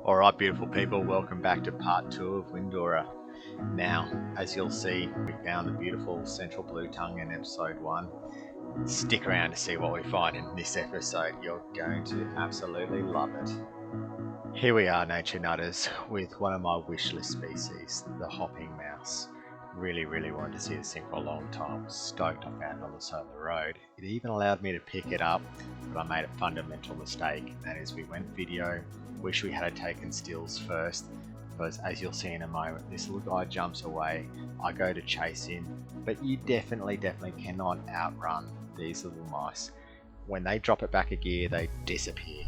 Alright beautiful people, welcome back to part 2 of Windorah. Now, as you'll see, we found the beautiful central blue tongue in episode 1. Stick around to see what we find in this episode, you're going to absolutely love it. Here we are, nature nutters, with one of my wish list species, the hopping mouse. Really wanted to see this thing for a long time, was stoked I found it on the side of the road. It even allowed me to pick it up, but I made a fundamental mistake, and that is we went video. Wish we had taken stills first, because as you'll see in a moment, this little guy jumps away, I go to chase him, but you definitely cannot outrun these little mice. When they drop it back a gear, they disappear.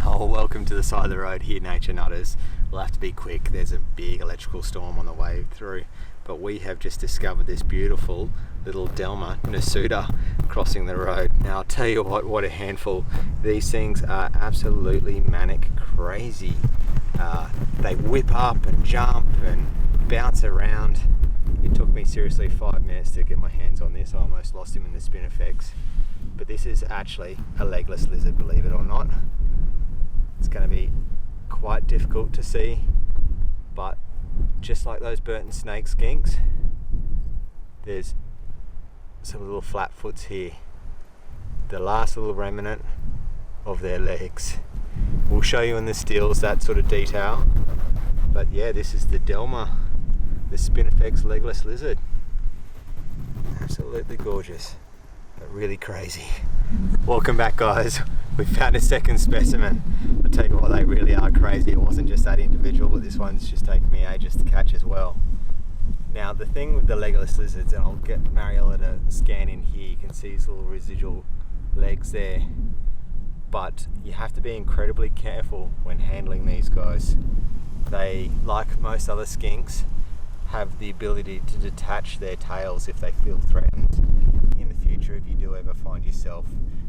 Oh, welcome to the side of the road here, nature nutters. We'll have to be quick, there's a big electrical storm on the way through, but we have just discovered this beautiful little Delma Nasuda crossing the road. Now I'll tell you what a handful. These things are absolutely manic crazy. They whip up and jump and bounce around. It took me seriously 5 minutes to get my hands on this. I almost lost him in the spin effects. But this is actually a legless lizard, believe it or not. It's going to be quite difficult to see, but just like those Burton snake skinks, there's some little flat foots here, the last little remnant of their legs. We'll show you in the stills that sort of detail, but yeah, this is the Delma, the Spinifex legless lizard. Absolutely gorgeous, but really crazy. Welcome back, guys. We found a second specimen. I'll tell you what, they really are crazy. It wasn't just that individual, but this one's just taken me ages to catch as well. Now the thing with the legless lizards, and I'll get Mariella to scan in here, you can see his little residual legs there, but you have to be incredibly careful when handling these guys. They, like most other skinks, have the ability to detach their tails if they feel threatened. In the future, if you do ever find yourself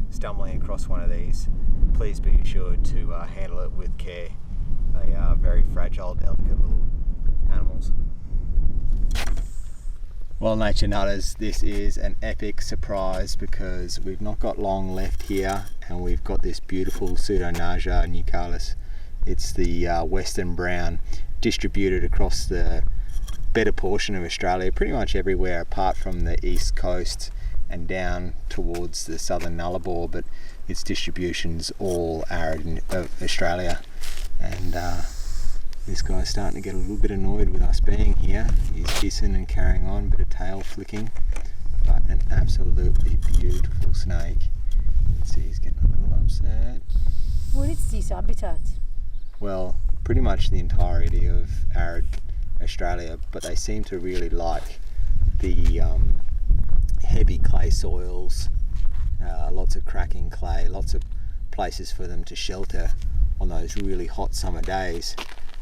stumbling across one of these, please be assured to handle it with care. They are very fragile, delicate little animals. Well, nature nutters, this is an epic surprise because we've not got long left here, and we've got this beautiful Pseudonaja nuchalis. It's the western brown, distributed across the better portion of Australia, pretty much everywhere apart from the east coast and down towards the southern Nullarbor, but its distribution's all arid of Australia. And this guy's starting to get a little bit annoyed with us being here. He's hissing and carrying on, bit of tail flicking, but an absolutely beautiful snake. See, he's getting a little upset. What is this habitat? Well, pretty much the entirety of arid Australia, but they seem to really like the heavy clay soils, lots of cracking clay, lots of places for them to shelter on those really hot summer days.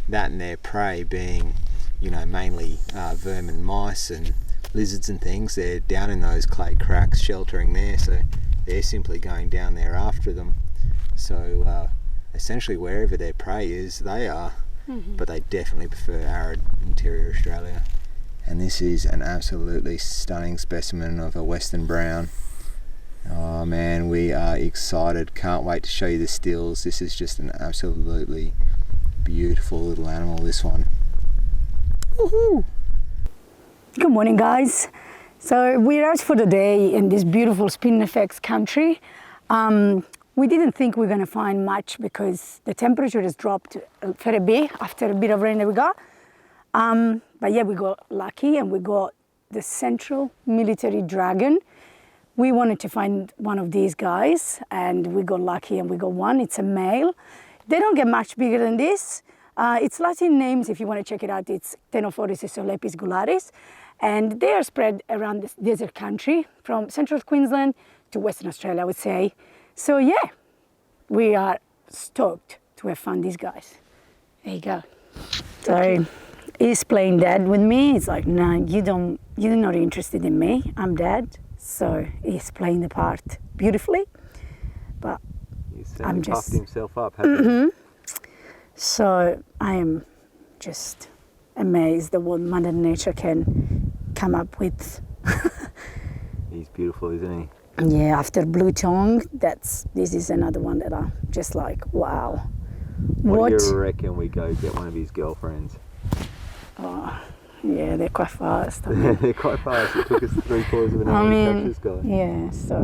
That and their prey being, mainly vermin, mice and lizards and things. They're down in those clay cracks sheltering there, so they're simply going down there after them. So essentially wherever their prey is, they are, but they definitely prefer arid interior Australia. And this is an absolutely stunning specimen of a western brown. Oh man, we are excited. Can't wait to show you the stills. This is just an absolutely beautiful little animal, this one. Woohoo! Good morning, guys. So we're out for the day in this beautiful Spinifex country. We didn't think we were going to find much because the temperature has dropped a fair bit after a bit of rain that we got. But yeah, we got lucky and we got the central military dragon. We wanted to find one of these guys and we got lucky and we got one. It's a male. They don't get much bigger than this. Its Latin names, if you want to check it out, it's Ctenophoris solepis gularis. And they are spread around this desert country from central Queensland to Western Australia, I would say. So yeah, we are stoked to have found these guys. There you go. So he's playing dead with me. It's like, no, you're not interested in me. I'm dead. So he's playing the part beautifully. But I'm just puffed himself up, hasn't he? So I am just amazed at what Mother Nature can come up with. He's beautiful, isn't he? Yeah, after blue tongue, this is another one that I'm just like, wow, What do you reckon we go get one of his girlfriends? Oh, yeah, they're quite fast. They're quite fast. It took us 3/4 of an hour to catch this guy. Yeah, so,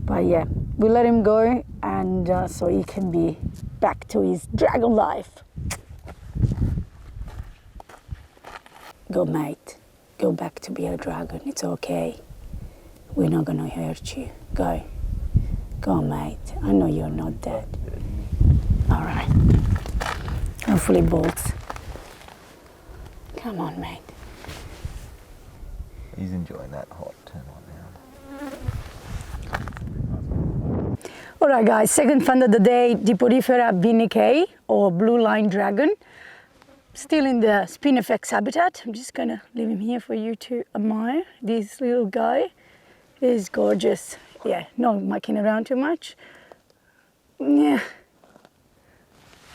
but yeah, we let him go, and so he can be back to his dragon life. Go, mate. Go back to be a dragon. It's okay. We're not gonna hurt you. Go. Go, mate. I know you're not dead. All right. Hopefully bolts. Come on, mate. He's enjoying that hot turn on now. All right, guys. Second find of the day, Dipodifera vinicei, or blue line dragon. Still in the Spinifex habitat. I'm just gonna leave him here for you to admire. This little guy is gorgeous. Yeah, not mucking around too much. Yeah.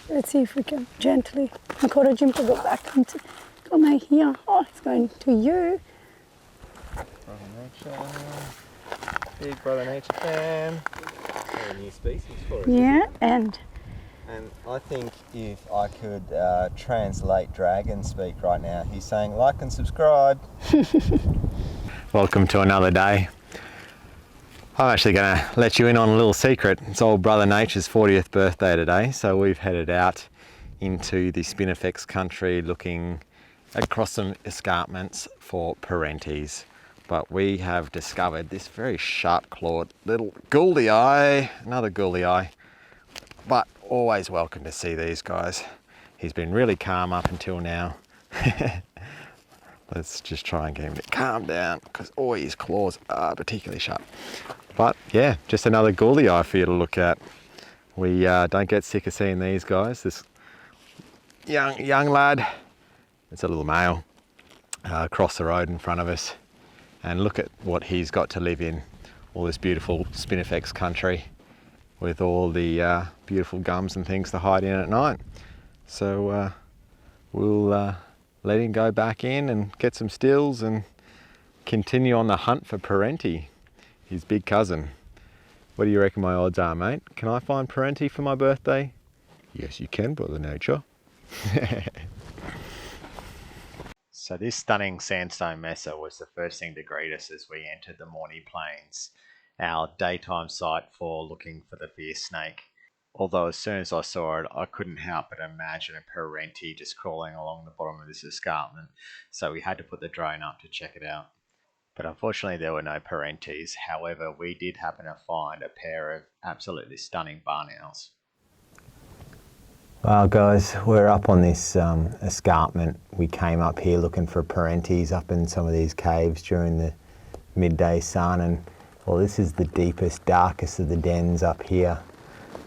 Let's see if we can gently encourage him to go back into. Come out here. Oh, it's going to you. Brother Nature. Big Brother Nature fan. A new species for us. Yeah, and I think if I could translate dragon speak right now, he's saying like and subscribe. Welcome to another day. I'm actually going to let you in on a little secret. It's old Brother Nature's 40th birthday today, so we've headed out into the Spinifex country looking across some escarpments for parentes. But we have discovered this very sharp-clawed little gouldi, another gouldi, but always welcome to see these guys. He's been really calm up until now. Let's just try and get him to calm down because all his claws are particularly sharp. But yeah, just another gouldi for you to look at. We don't get sick of seeing these guys. This young lad, it's a little male, across the road in front of us. And look at what he's got to live in. All this beautiful Spinifex country with all the beautiful gums and things to hide in at night. So we'll let him go back in and get some stills and continue on the hunt for parente, his big cousin. What do you reckon my odds are, mate? Can I find parente for my birthday? Yes, you can, Brother Nature. So this stunning sandstone mesa was the first thing to greet us as we entered the Morney Plains, our daytime site for looking for the fierce snake. Although as soon as I saw it, I couldn't help but imagine a parente just crawling along the bottom of this escarpment, so we had to put the drone up to check it out. But unfortunately there were no parentes. However, we did happen to find a pair of absolutely stunning barn owls. Well guys, we're up on this escarpment. We came up here looking for parentes up in some of these caves during the midday sun, and well, this is the deepest, darkest of the dens up here.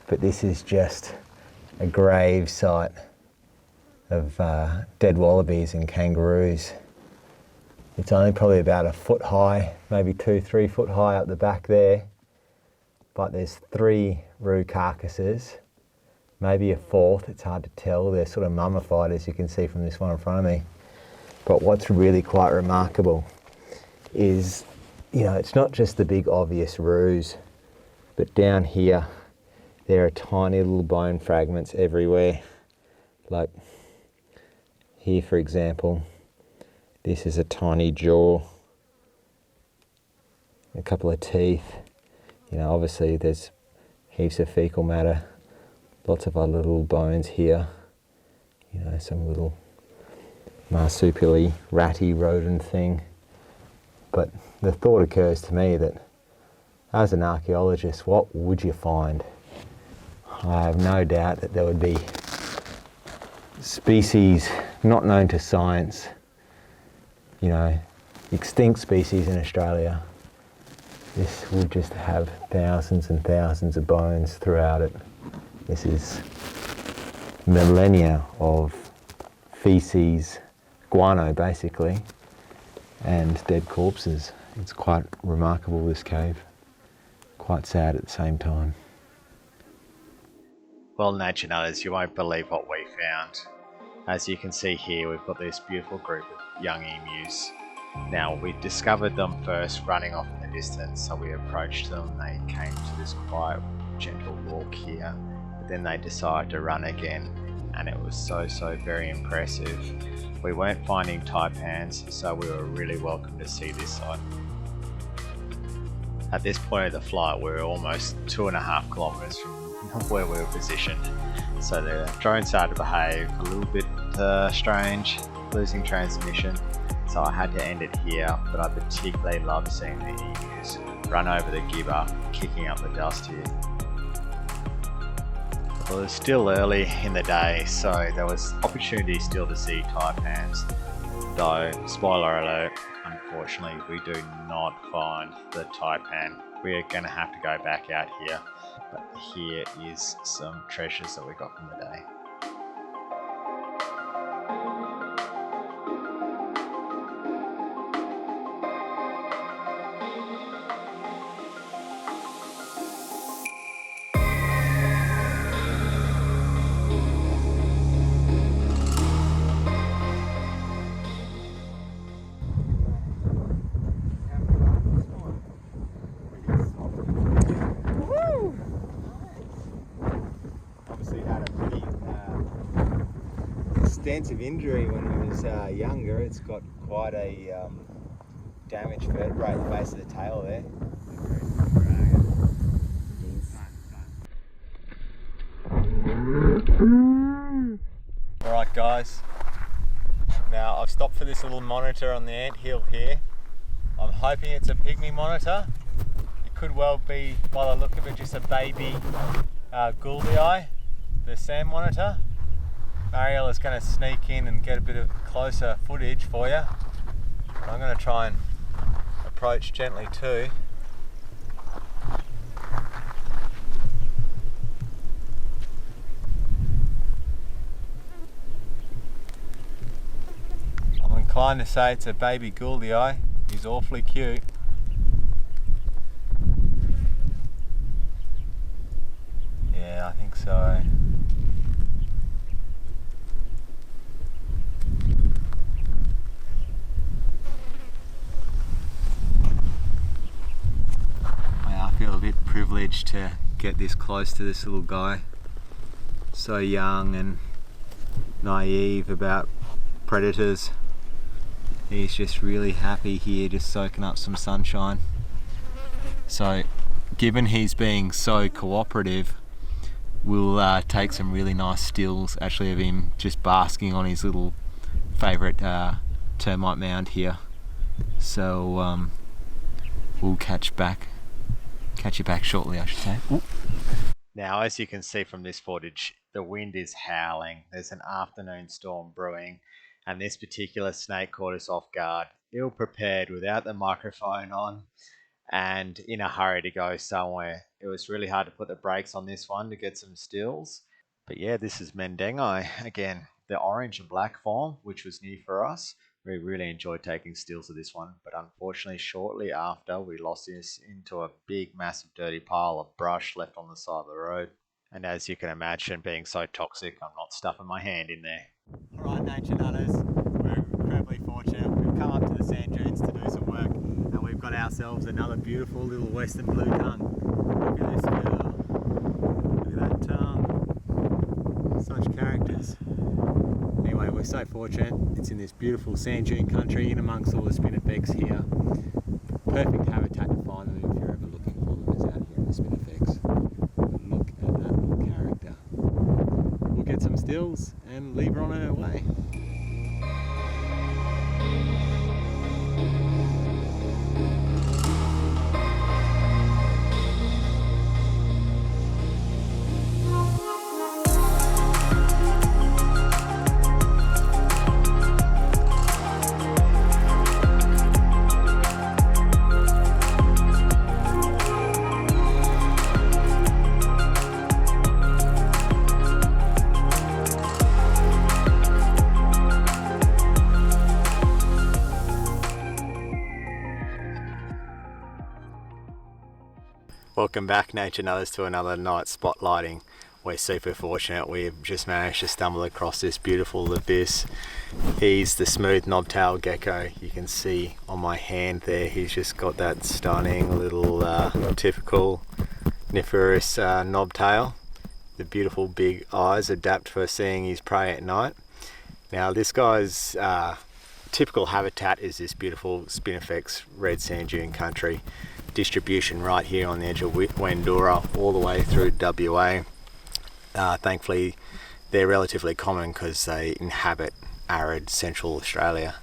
But this is just a grave site of dead wallabies and kangaroos. It's only probably about a foot high, maybe 2-3 foot high up the back there. But there's 3 roo carcasses, maybe a 4th, it's hard to tell. They're sort of mummified, as you can see from this one in front of me. But what's really quite remarkable is, you know, it's not just the big obvious roos, but down here, there are tiny little bone fragments everywhere. Like here, for example, this is a tiny jaw, a couple of teeth. You know, obviously there's heaps of fecal matter, lots of other little bones here. You know, some little marsupially ratty rodent thing. But the thought occurs to me that as an archaeologist, what would you find? I have no doubt that there would be species not known to science, you know, extinct species in Australia. This would just have thousands and thousands of bones throughout it. This is millennia of feces, guano basically, and dead corpses. It's quite remarkable, this cave. Quite sad at the same time. Well, nature nutters, you won't believe what we found. As you can see here, we've got this beautiful group of young emus. Now, we discovered them first running off in the distance, so we approached them. They came to this quiet, gentle walk here. but then they decided to run again, and it was so very impressive. We weren't finding taipans, so we were really welcome to see this side. At this point of the flight, we were almost 2.5 kilometers from where we were positioned, so the drone started to behave a little bit strange, losing transmission, so I had to end it here. But I particularly loved seeing the emus run over the gibber, kicking up the dust here. Well, it was still early in the day, so there was opportunity still to see taipans, though spoiler alert, unfortunately we do not find the taipan. We are going to have to go back out here, but here is some treasures that we got from the day. Extensive injury when it was younger. It's got quite a damaged vertebrae at the base of the tail there. Alright guys, now I've stopped for this little monitor on the anthill here. I'm hoping it's a pygmy monitor. It could well be, by the look of it, just a baby Gouldii, the sand monitor. Marielle is going to sneak in and get a bit of closer footage for you. I'm going to try and approach gently too. I'm inclined to say it's a baby Gouldii. He's awfully cute. Yeah, I think so. I feel a bit privileged to get this close to this little guy. So young and naive about predators. He's just really happy here, just soaking up some sunshine. So given he's being so cooperative, we'll take some really nice stills actually of him just basking on his little favourite termite mound here. So we'll catch you back shortly, I should say. Ooh. Now, as you can see from this footage, the wind is howling. There's an afternoon storm brewing, and this particular snake caught us off guard, ill prepared, without the microphone on, and in a hurry to go somewhere. It was really hard to put the brakes on this one to get some stills. But yeah, this is Mendengai again, the orange and black form, which was new for us. We really enjoyed taking stills of this one, but unfortunately shortly after we lost this into a big massive dirty pile of brush left on the side of the road. And as you can imagine, being so toxic, I'm not stuffing my hand in there. Alright, nature nutters, we're incredibly fortunate. We've come up to the sand dunes to do some work, and we've got ourselves another beautiful little western bluetongue. Look at this girl. Look at that tongue. Such characters. Anyway, we're so fortunate. It's in this beautiful sand dune country in amongst all the spinifex here. Perfect habitat to find them if you're ever looking for them, is out here in the spinifex. But look at that little character. We'll get some stills and leave her on her way. Welcome back, nature nutters, to another night spotlighting. We're super fortunate. We've just managed to stumble across this beautiful abyss. He's the smooth knobtail gecko. You can see on my hand there, he's just got that stunning little typical niferous knobtail. The beautiful big eyes adapt for seeing his prey at night. Now this guy's typical habitat is this beautiful Spinifex red sand dune country. Distribution right here on the edge of Windorah all the way through WA. Thankfully they're relatively common because they inhabit arid Central Australia.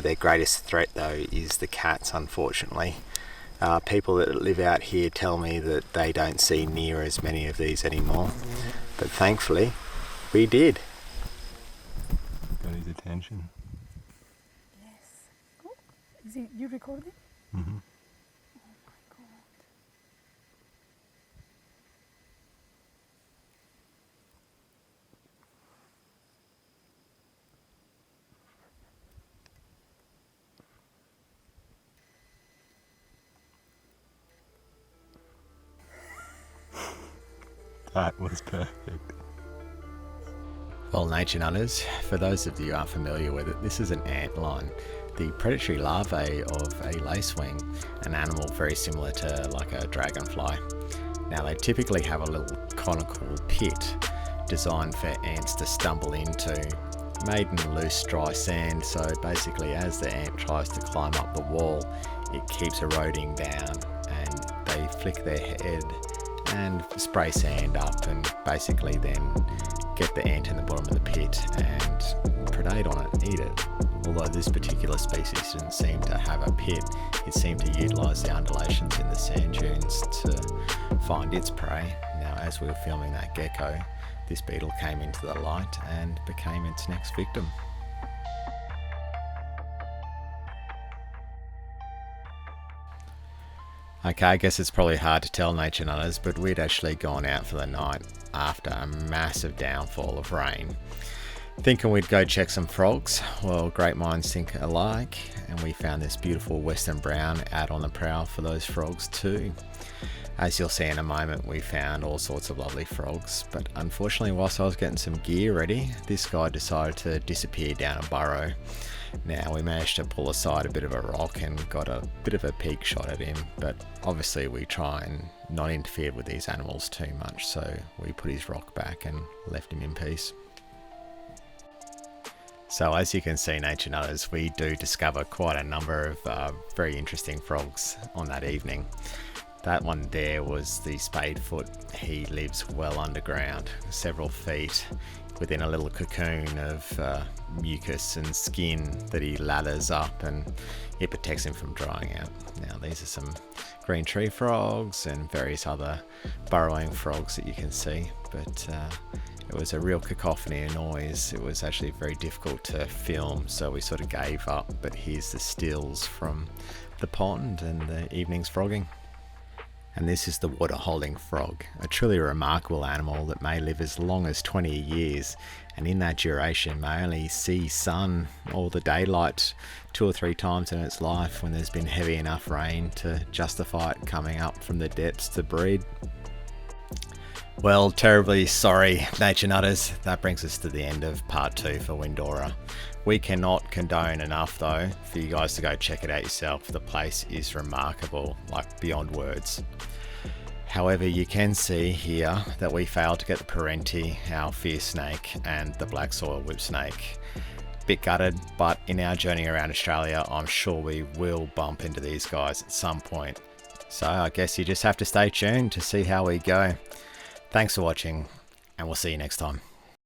Their greatest threat though is the cats, unfortunately. People that live out here tell me that they don't see near as many of these anymore, but thankfully we did. Got his attention. Yes. Oh, is it you recording? Mm-hmm. That was perfect. Well, nature nutters, for those of you who aren't familiar with it, this is an antlion, the predatory larvae of a lacewing, an animal very similar to like a dragonfly. Now they typically have a little conical pit designed for ants to stumble into, made in loose dry sand, so basically as the ant tries to climb up the wall, it keeps eroding down and they flick their head and spray sand up and basically then get the ant in the bottom of the pit and predate on it, eat it. Although this particular species didn't seem to have a pit, it seemed to utilise the undulations in the sand dunes to find its prey. Now as we were filming that gecko, this beetle came into the light and became its next victim. Okay, I guess it's probably hard to tell nature nutters, but we'd actually gone out for the night after a massive downfall of rain, thinking we'd go check some frogs. Well, great minds think alike, and we found this beautiful western brown out on the prowl for those frogs too. As you'll see in a moment, we found all sorts of lovely frogs, but unfortunately whilst I was getting some gear ready, this guy decided to disappear down a burrow. Now we managed to pull aside a bit of a rock and got a bit of a peek shot at him, but obviously we try and not interfere with these animals too much, so we put his rock back and left him in peace. So as you can see, nature nutters, we do discover quite a number of very interesting frogs on that evening. That one there was the spadefoot. He lives well underground, several feet, within a little cocoon of mucus and skin that he ladders up, and it protects him from drying out. Now these are some green tree frogs and various other burrowing frogs that you can see, but it was a real cacophony of noise. It was actually very difficult to film, so we sort of gave up, but here's the stills from the pond and the evening's frogging. And this is the water-holding frog, a truly remarkable animal that may live as long as 20 years, and in that duration may only see sun or the daylight 2 or 3 times in its life when there's been heavy enough rain to justify it coming up from the depths to breed. Well, terribly sorry, nature nutters. That brings us to the end of part 2 for Windorah. We cannot condone enough though for you guys to go check it out yourself. The place is remarkable, like beyond words. However, you can see here that we failed to get the parenti, our fierce snake, and the black soil whip snake. Bit gutted, but in our journey around Australia, I'm sure we will bump into these guys at some point. So I guess you just have to stay tuned to see how we go. Thanks for watching, and we'll see you next time.